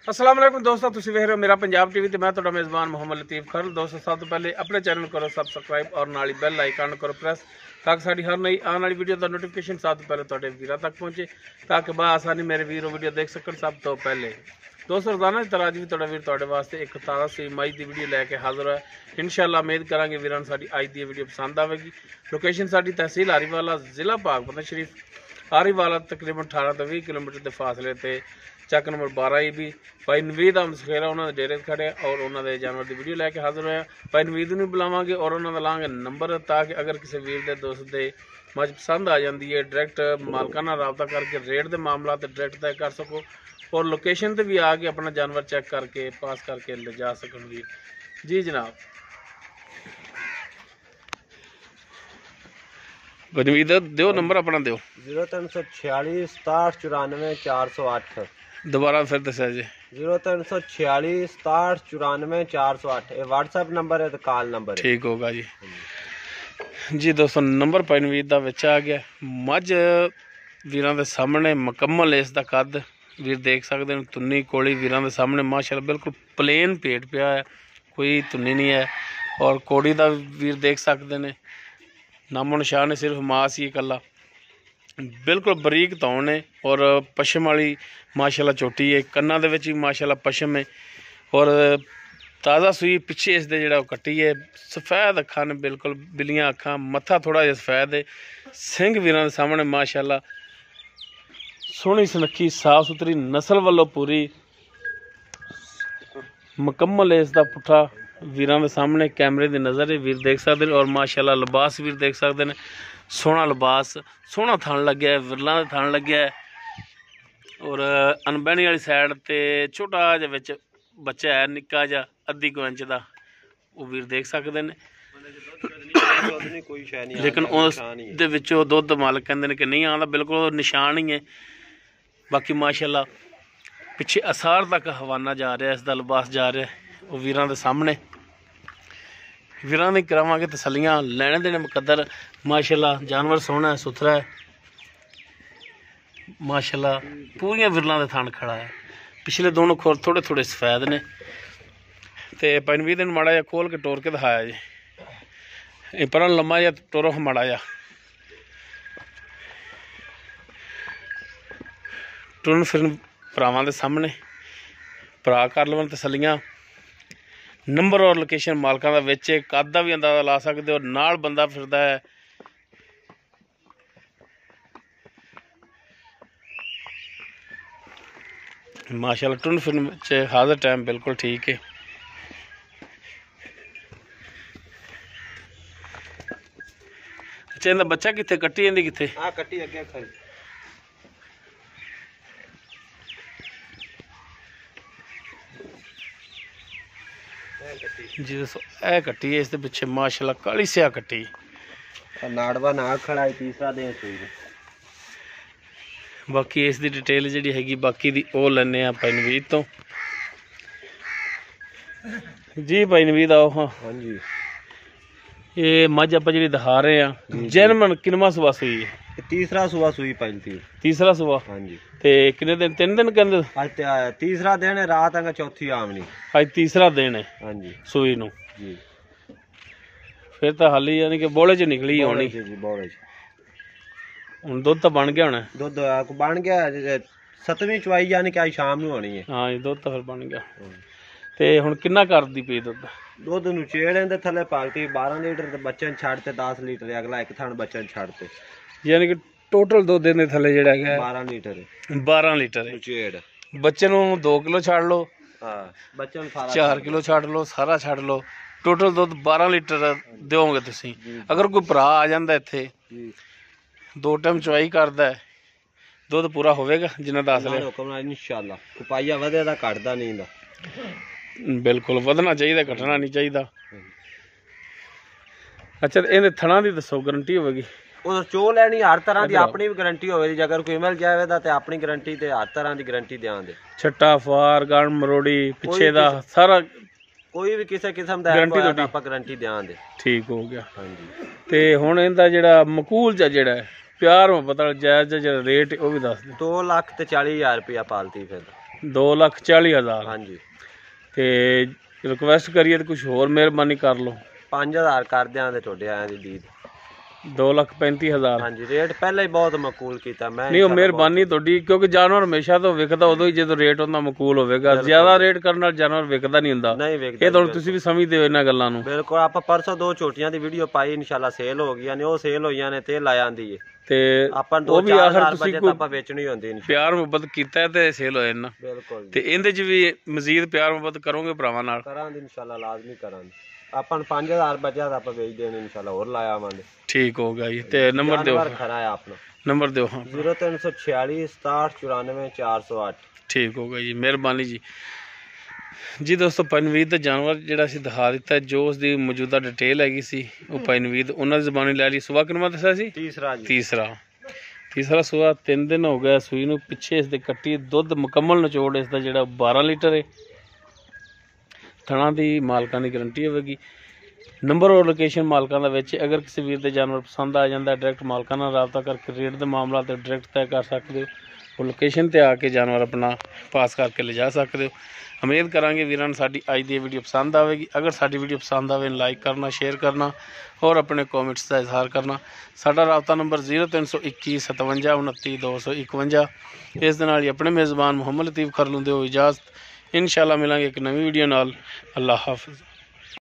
अस्सलाम वालेकुम दोस्तों, तुसीं वेख रहे हो मेरा पंजाब टीवी ते मैं तुहाडा मेज़बान मोहम्मद लतीफ़ खरल। दोस्तों सब तो पहले अपने चैनल करो सबसक्राइब और नाल ही बैल आइकन करो प्रेस ताकि साडी हर नई आने वाली वीडियो का नोटिफिकेशन सब तो पहले तुहाडे वीरां तक पहुंचे ताकि बआसानी मेरे वीर वीडियो देख सकन सब तो पहले। दोस्तों रोजाना की तरह अज भी तुहाडा वीर तुहाडे वास्ते एक ताज़ा सी मई की वीडियो लैके हाजिर है। इंशाअल्लाह उम्मीद करांगे वीरां नूं साडी अज दी वीडियो पसंद आवेगी। लोकेशन साडी तहसील आरीवाला जिला पाकपतन शरीफ आरीवाला तकरीबन 18 तो 20 किलोमीटर के फासले ते ਚੱਕ नंबर 12 भी भाई नवीद अहमद सखेरा उन्होंने डेरे खड़े और उन्होंने जानवर की वीडियो लैके हाजिर होया। भाई नवीद नूं बुलावांगे और उन्होंने लांगे नंबर ताकि अगर किसी वीर के दोस्त के मझ पसंद आ जाती है डायरैक्ट मालकां नाल राबता करके रेट के मामला डायरैक्ट तय कर सको और लोकेशन पर भी आके अपना जानवर चेक करके पास करके ले जा सकन वीर जी जनाब। नवीद दो नंबर अपना दो 0346 67 94 408 दोबारा फिर दसा जी 0346 67 94 408 ये व्हाट्सएप नंबर है तो कॉल नंबर है। ठीक होगा जी। जी दोस्तों नंबर पैनवीर का विच आ गया मझ वीरां दे सामने मुकम्मल इसका कद वीर देख सकते हैं। तुन्नी कोली वीरां दे सामने माशाल्लाह बिल्कुल प्लेन पेट पिया है, कोई तुन्नी नहीं है और कोड़ी का वीर देख सकते हैं। नामो निशान है सिर्फ मास ही कला, बिल्कुल बरीक तौन है और पशम वाली माशाल्लाह चोटी है। कन्ना दे विच भी माशाल्लाह पशम है और ताज़ा सूई पिछे इसके जो कट्टी है। सफेद अखां ने बिल्कुल बिलियां अखां, मत्था थोड़ा जिहा सफेद है। सिंह वीरां दे सामने माशाल्लाह सोहनी सुनखी साफ सुथरी नस्ल वालों पूरी मुकम्मल इसका पुट्ठा वीरां दे सामने कैमरे की नज़र है वीर देख सकते हैं। और माशाल्लाह लिबास वीर देख सकते हैं, सोहना लिबास सोहना थन लग्या है, विरलां दा थन लग्या है और अनबैनी वाली साइड ते छोटा जिहा विच बच्चा है निक्का जिहा अद्धी को इंच का वो वीर देख सकते हैं। लेकिन उस दे विचों दुध मालक कहते हैं कि नहीं आंदा, बिल्कुल निशान ही है। बाकी माशाल्लाह पिछे असार तक हवाना जा रहा है, इसका लिबास जा रहा है वो वीरां दे सामने। वीरां दी करावांगे तसल्लियां लैने देने मुकद्दर। माशाल्लाह जानवर सोहना है, सुथरा है, माशाल्लाह पूरियां विरलां दे थान खड़ा है। पिछले दोनों खोर थोड़े थोड़े सफेद ने ते पैनवीर दिन माड़ा जिहा खोल के टोर के दिखाया जी। पर लम्मा जिहा टोरो माड़ा जिहा टुरन फिरन भरावां दे सामने भरा कर लवन तसल्लियां। नंबर और लोकेशन मालकां दा विच कद दा भी अंदाजा ला सकते हो, नाल बंदा फिरदा है। माशाल्लाह टुरन फिरन विच हाज़र टाइम बिल्कुल ठीक है। अच्छा इहदा बच्चा कित्थे, कट्टी इहदी कित्थे? हां कट्टी अगे खड़ी जी दोस्तों ए कट्टी है, इसके पिछे माशाल्लाह काली स्या कट्टी नाड़वा नाग खड़ा है, तीसरा दिन सूई। बाकी इसकी डिटेल जी हैगी बाकी दी ओ लैने आ भाई नवीद तो। जी भाई नवीद आओ। हाँ हाँ जी ये मझ आप जी दिखा रहे हैं जैनमन किनवा सुबह सुई है? तीसरा सुबह सुई पहलती। तीसरा सुबह? हाँ जी। ते कितने दिन? 3 दिन कहते? आज तीसरा दिन है, रात है चौथी आमनी। आज तीसरा दिन है हाँ जी सुई नू जी। फिर तो हाल ही यानी कि बोले च निकली होनी जी बोले हुण दुध तो बन गया होना? दुध बन गया, 7वीं चवाई यानी कि आज शाम नूं होनी है। हाँ जी दुध तो फिर बन गया। ते हुण किन्ना करदी पई दुध? दुध नूं चेड़े दे थले पालती 12 लीटर ते बच्चन छाड़ते 10 लीटर, अगला एक थान बच्चन छाड़ते यानी कि टोटल दुध दे थले जेड़ा है 12 लीटर 12 लीटर है। चेड़ बच्चे नूं 2 किलो छाड़ लो, हाँ बच्चन 4 किलो छाड़ लो, सारा छाड़ लो, टोटल दुध 12 लीटर दोगे तुसीं। अगर कोई भरा आ जांदा इत्थे 2 टाइम चवाई करदा है दुध पूरा होवेगा जिन्ना दस लिया? हुकम नाल इंशाअल्लाह। कुपाइया वधे दा घटदा नहीं दा, बिल्कुल वधना चाहिए, घटना नहीं चाहिए। अच्छा इहदे थणा दी दसो गारंटी होगी? ਉਹ ਚੋ ਲੈਣੀ ਹਰ ਤਰ੍ਹਾਂ ਦੀ ਆਪਣੀ ਵੀ ਗਾਰੰਟੀ ਹੋਵੇ। ਜੇ ਅਗਰ ਕੋਈ ਮਿਲ ਜਾਵੇ ਤਾਂ ਤੇ ਆਪਣੀ ਗਾਰੰਟੀ ਤੇ ਹਰ ਤਰ੍ਹਾਂ ਦੀ ਗਾਰੰਟੀ ਦੇਵਾਂਗੇ। ਛੱਟਾ ਫਾਰ ਗਣ ਮਰੋੜੀ ਪਿੱਛੇ ਦਾ ਸਾਰਾ ਕੋਈ ਵੀ ਕਿਸੇ ਕਿਸਮ ਦਾ ਆਪਾਂ ਗਾਰੰਟੀ ਦੇਵਾਂਗੇ। ਠੀਕ ਹੋ ਗਿਆ। ਹਾਂਜੀ ਤੇ ਹੁਣ ਇਹਦਾ ਜਿਹੜਾ ਮਕੂਲ ਜਿਹੜਾ ਹੈ प्यार मुहब्बत जायज़ जो रेट वो भी दस दे। 2,40,000 रुपया पालती फिर 2,40,000 ਹਾਂਜੀ ਤੇ ਰਿਕਵੈਸਟ ਕਰੀਏ ਤੇ ਕੁਝ ਹੋਰ ਮਿਹਰਬਾਨੀ ਕਰ ਲਓ। 5000 ਕਰ ਦਿਆਂਗੇ ਤੁਹਾਡੇ ਆਇਆਂ ਦੀ ਡੀਡ। 2,35,000 ਹਾਂਜੀ ਰੇਟ ਪਹਿਲਾਂ ਹੀ ਬਹੁਤ ਮਕਬੂਲ ਕੀਤਾ ਮੈਂ। ਨਹੀਂ ਉਹ ਮਿਹਰਬਾਨੀ ਤੁਹਾਡੀ, ਕਿਉਂਕਿ ਜਾਨਵਰ ਹਮੇਸ਼ਾ ਤੋਂ ਵਿਕਦਾ ਉਦੋਂ ਹੀ ਜਦੋਂ ਰੇਟ ਉਹਦਾ ਮਕਬੂਲ ਹੋਵੇਗਾ। ਜ਼ਿਆਦਾ ਰੇਟ ਕਰਨ ਨਾਲ ਜਾਨਵਰ ਵਿਕਦਾ ਨਹੀਂ ਹੁੰਦਾ। ਨਹੀਂ ਵਿਕਦਾ ਇਹ ਤੁਹਾਨੂੰ ਤੁਸੀਂ ਵੀ ਸਮਝਦੇ ਹੋ ਇਹਨਾਂ ਗੱਲਾਂ ਨੂੰ। ਬਿਲਕੁਲ। ਆਪਾਂ ਪਰਸੋਂ 2 ਝੋਟੀਆਂ ਦੀ ਵੀਡੀਓ ਪਾਈ, ਇਨਸ਼ਾਅੱਲਾ ਸੇਲ ਹੋ ਗਈਆਂ ਨੇ। ਉਹ ਸੇਲ ਹੋਈਆਂ ਨੇ ਤੇ ਲਾ ਜਾਂਦੀ ਏ ਤੇ ਆਪਾਂ ਉਹ ਵੀ ਆਖਰ 2-4 ਵਜੇ ਆਪਾਂ ਵੇਚਣੀ ਹੁੰਦੀ ਇਨਸ਼ਾਅੱਲਾ। ਪਿਆਰ ਮੁਹੱਬਤ ਕੀਤਾ ਤੇ ਸੇਲ ਹੋਏ ਨਾ। ਬਿਲਕੁਲ ਤੇ ਇਹਦੇ 'ਚ ਵੀ ਮਜ਼ੀਦ ਪਿਆਰ ਮੁਹੱਬਤ ਕਰੋਗੇ ਭਰਾਵਾਂ ਨਾਲ? ਕਰਾਂਗੇ ਇਨਸ਼ਾਅੱਲਾ, ਲਾਜ਼ਮੀ ਕਰਾਂਗੇ। ਆਪਾਂ ਨੂੰ 5000 ਬਚਿਆ ਤਾਂ ਆਪਾਂ ਵੇਚ ਦੇਣੇ ਇਨਸ਼ਾਅੱਲਾ, ਹੋਰ ਲਾਇਆ ਆਵਾਂਗੇ। ਠੀਕ ਹੋ ਗਿਆ ਜੀ। ਤੇ ਨੰਬਰ ਦਿਓ, ਖਰਾ ਹੈ ਆਪਣਾ ਨੰਬਰ ਦਿਓ। ਹਾਂ 0346 67 94 408। ਠੀਕ ਹੋ ਗਿਆ ਜੀ, ਮਿਹਰਬਾਨੀ ਜੀ। ਜੀ ਦੋਸਤੋ ਪਨਵੀਦ ਦਾ ਜਾਨਵਰ ਜਿਹੜਾ ਅਸੀਂ ਦਿਖਾ ਦਿੱਤਾ, ਜੋ ਉਸ ਦੀ ਮੌਜੂਦਾ ਡਿਟੇਲ ਹੈਗੀ ਸੀ ਉਹ ਪਨਵੀਦ ਉਹਨਾਂ ਦੀ ਜ਼ਬਾਨੀ ਲੈ ਲਈ। ਸੁਬਾ ਕਿੰਨਾ ਦੱਸਿਆ ਸੀ? ਤੀਸਰਾ ਜੀ। ਤੀਸਰਾ ਸੁਬਾ 3 ਦਿਨ ਹੋ ਗਿਆ ਸੂਈ ਨੂੰ। ਪਿੱਛੇ ਇਸ ਦੇ ਕੱਟੀ ਦੁੱਧ ਮੁਕੰਮਲ ਨਿਚੋੜ ਇਸ ਦਾ ਜਿਹੜਾ 12 ਲੀਟਰ ਹੈ। ਥਣਾ ਦੀ ਮਾਲਕਾਂ ਦੀ ਗਰੰਟੀ ਹੋਵੇਗੀ। ਨੰਬਰ ਔਰ ਲੋਕੇਸ਼ਨ ਮਾਲਕਾਂ ਦਾ ਵਿੱਚ। ਅਗਰ ਕਿਸੇ ਵੀਰ ਦੇ ਜਾਨਵਰ ਪਸੰਦ ਆ ਜਾਂਦਾ, ਡਾਇਰੈਕਟ ਮਾਲਕਾਂ ਨਾਲ ਰਾਬਤਾ ਕਰਕੇ ਰੇਟ ਦੇ ਮਾਮਲਾ ਤੇ ਡਾਇਰੈਕਟ ਤੈਅ ਕਰ ਸਕਦੇ ਹੋ। ਉਹ ਲੋਕੇਸ਼ਨ ਤੇ ਆ ਕੇ ਜਾਨਵਰ ਆਪਣਾ ਪਾਸ ਕਰਕੇ ਲਿਜਾ ਸਕਦੇ ਹੋ। ਉਮੀਦ ਕਰਾਂਗੇ ਵੀਰਾਂ ਨੂੰ ਸਾਡੀ ਅੱਜ ਦੀ ਵੀਡੀਓ ਪਸੰਦ ਆਵੇਗੀ। ਅਗਰ ਸਾਡੀ ਵੀਡੀਓ ਪਸੰਦ ਆਵੇ ਲਾਈਕ ਕਰਨਾ, ਸ਼ੇਅਰ ਕਰਨਾ ਔਰ ਆਪਣੇ ਕਮੈਂਟਸ ਦਾ ਇਜ਼ਹਾਰ ਕਰਨਾ। ਸਾਡਾ ਰਾਬਤਾ ਨੰਬਰ 0321 57 29 251। ਇਸ ਦੇ ਨਾਲ ਹੀ ਆਪਣੇ ਮੇਜ਼ਬਾਨ ਮੁਹੰਮਦ ਲਤੀਫ ਖਰਲੂ ਦਿਓ ਇਜਾਜ਼ਤ। ਇੰਸ਼ਾਅੱਲਾ ਮਿਲਾਂਗੇ ਇੱਕ ਨਵੀਂ ਵੀਡੀਓ ਨਾਲ। ਅੱਲਾ ਹਾਫਿਜ਼।